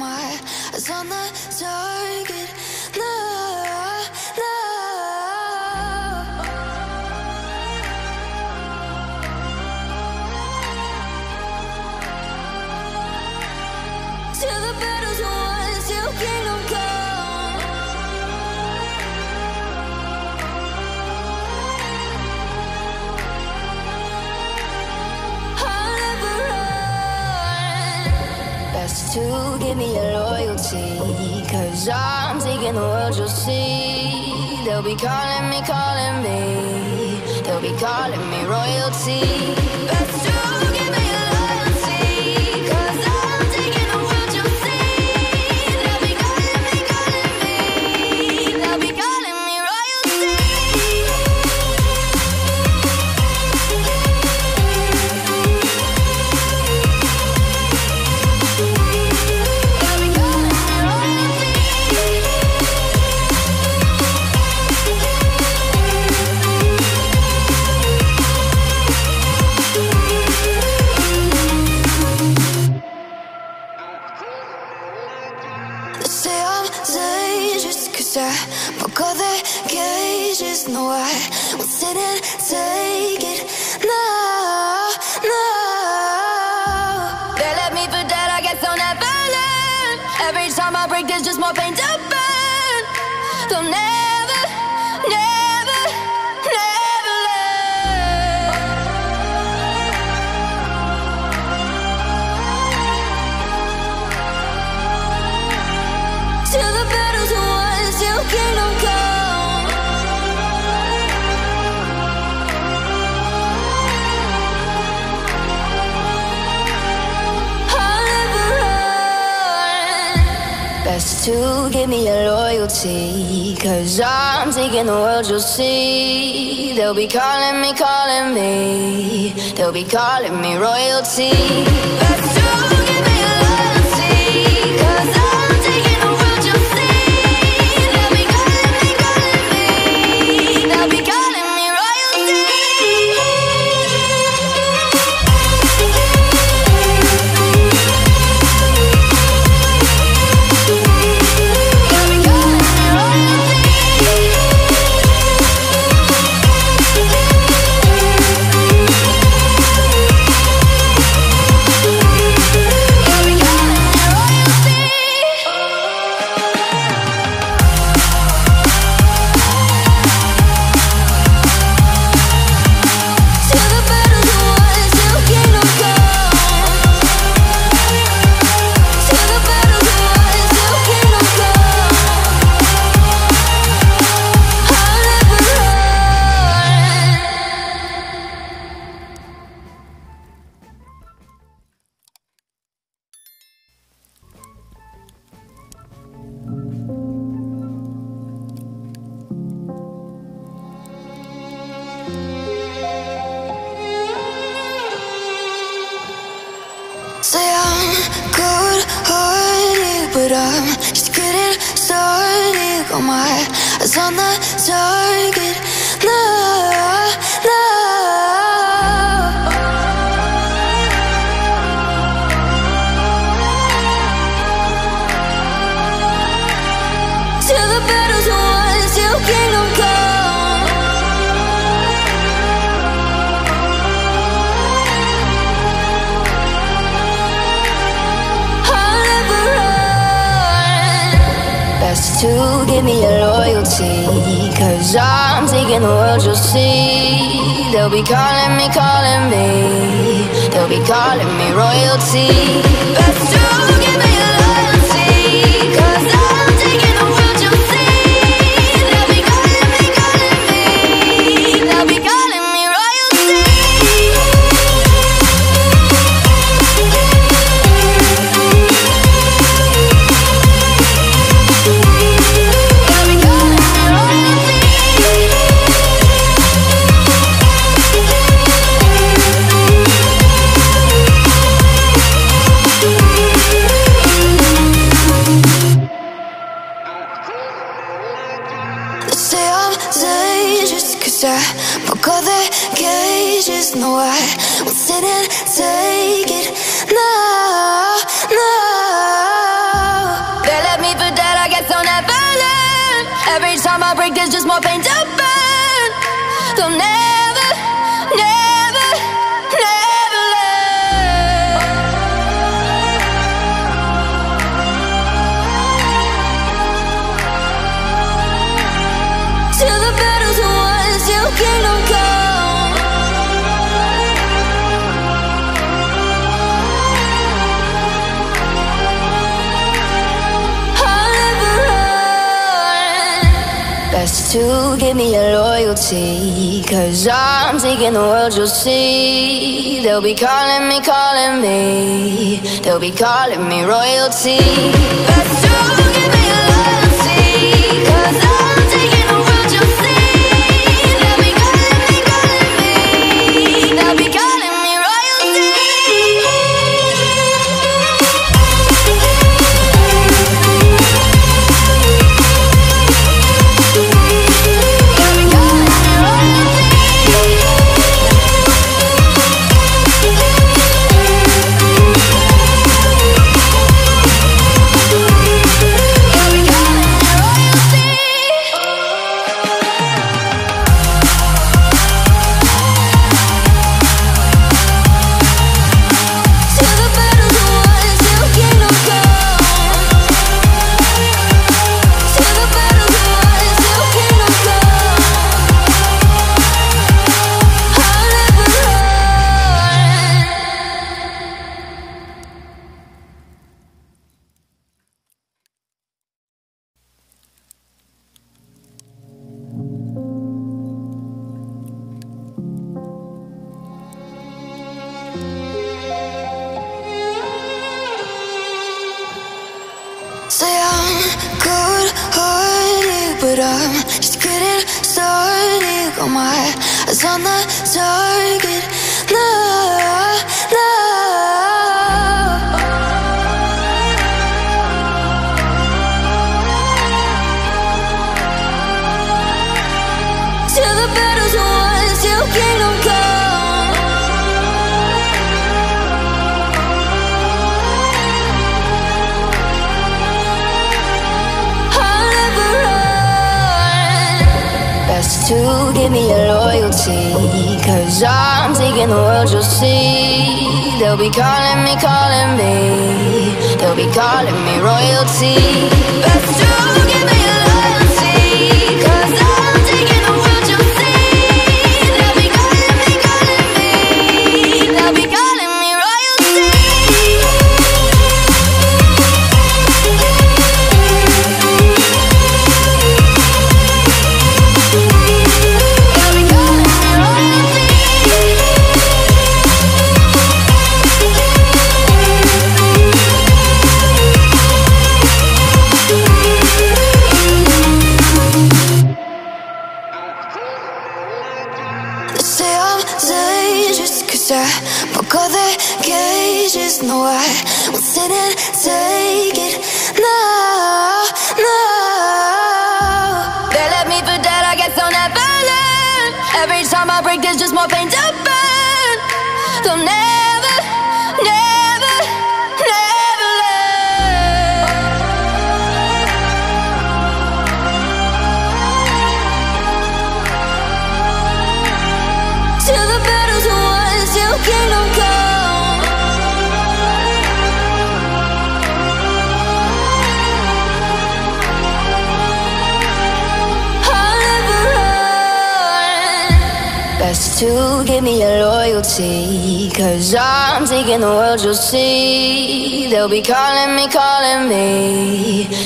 my eyes on the target. No, no. Till the battle's won, till kingdom come. I'll never run. Best to give me your loyalty, 'cause I'm taking the world, you'll see. They'll be calling me, they'll be calling me royalty. Best to give me your loyalty, 'cause I'm taking the world, you'll see. They'll be calling me, they'll be calling me royalty. They say I'm dangerous 'cause I broke all their cages. No, I won't sit and take it. No, no. They left me for dead, I guess I'll never learn. Every time I break, there's just more pain to burn. They'll never, never, never learn. Till the battle's won, till kingdom come. I'll never run. Best to give me your loyalty, 'cause I'm taking the world, you'll see. They'll be calling me, they'll be calling me royalty. Best to give me your loyalty, 'cause I'm taking the world, you'll see. They'll be calling me, they'll be calling me royalty. They'll be calling me royalty. Till the battle's won, till kingdom come. Till the battle's won, till kingdom come. I'll never run. Say I'm good-hearted, but I'm just getting started. Got my eyes on the target. No, no. Till the battle's won, till kingdom come. I'll never run. Best to give me your loyalty, 'cause I'm taking the world, you'll see. They'll be calling me, they'll be calling me royalty. Best to give me your loyalty, 'cause I'm taking the world, you'll see. They'll be calling me, they'll be calling me royalty. They'll be calling me royalty. broke all the cages. No, I won't sit and take it. No, no. Every time I break, there's just more pain to burn. They'll never, never, never learn. Till the battle's won, till kingdom come. I'll never run. Best to give me your loyalty, 'cause I'm taking the world, you'll see. They'll be calling me, they'll be calling me royalty. Best to give me your loyalty, 'cause I'm taking the world, you'll see. They'll be calling me, they'll be calling me royalty. Say I'm good-hearted, but I'm just getting started. Got my eyes on the target. No, no. Till the battle's won, till kingdom come. I'll never run. Best to give me your loyalty, 'cause I'm taking the world, you'll see. They'll be calling me, they'll be calling me royalty. Best to give me your loyalty, 'cause I'm taking the world, you'll see. They'll be calling me, they'll be calling me royalty. They'll be calling me royalty. They say I'm dangerous, 'cause I broke all the cages. No, I won't sit and take it. No, no. They left me for dead, I guess I'll never learn. Every time I break, there's just more pain to burn. They'll never, never, never learn. Till the battle's won, till kingdom come. I'll never run. Best to give me your loyalty, 'cause I'm taking the world, you'll see. They'll be calling me,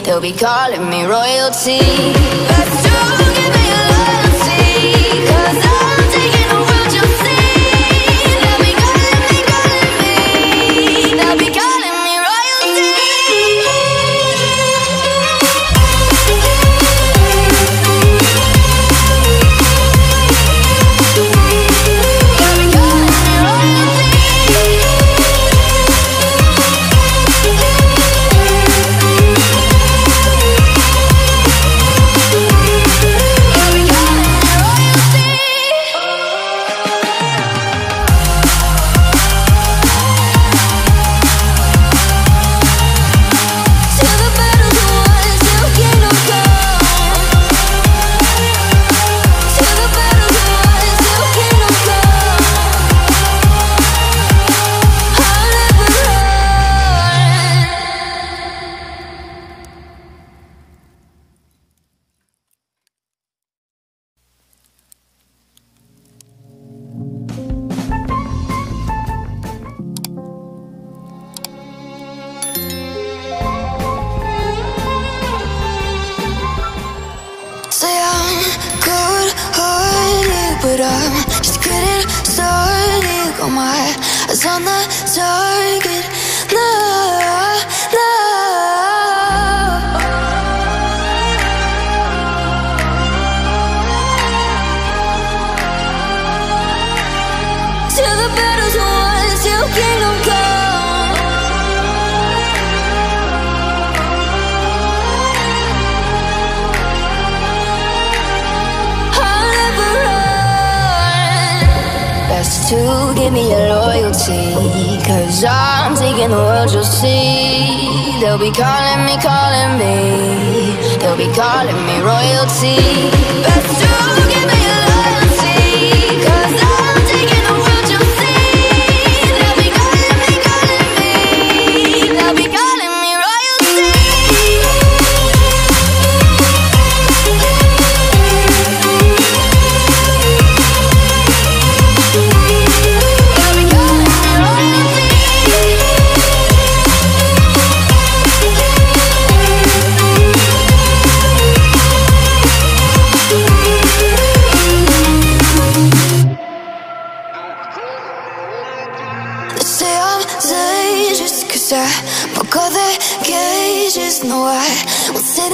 they'll be calling me royalty. Best to give me your loyalty, 'cause I'm taking the world, you'll see. They'll be calling me, they'll be calling me royalty. They'll be calling me royalty. but I'm just getting started. Got my eyes on the target. No, no. Till the battle's won, till kingdom come. I'll never run. Best to give me your loyalty, 'cause I'm taking the world, you'll see. They'll be calling me, they'll be calling me royalty. Best to give me your loyalty, 'cause I'm taking the world, you'll see. They'll be calling me, they'll be calling me royalty. They'll be calling me royalty. They say I'm dangerous 'cause I broke all the cages. No, I won't sit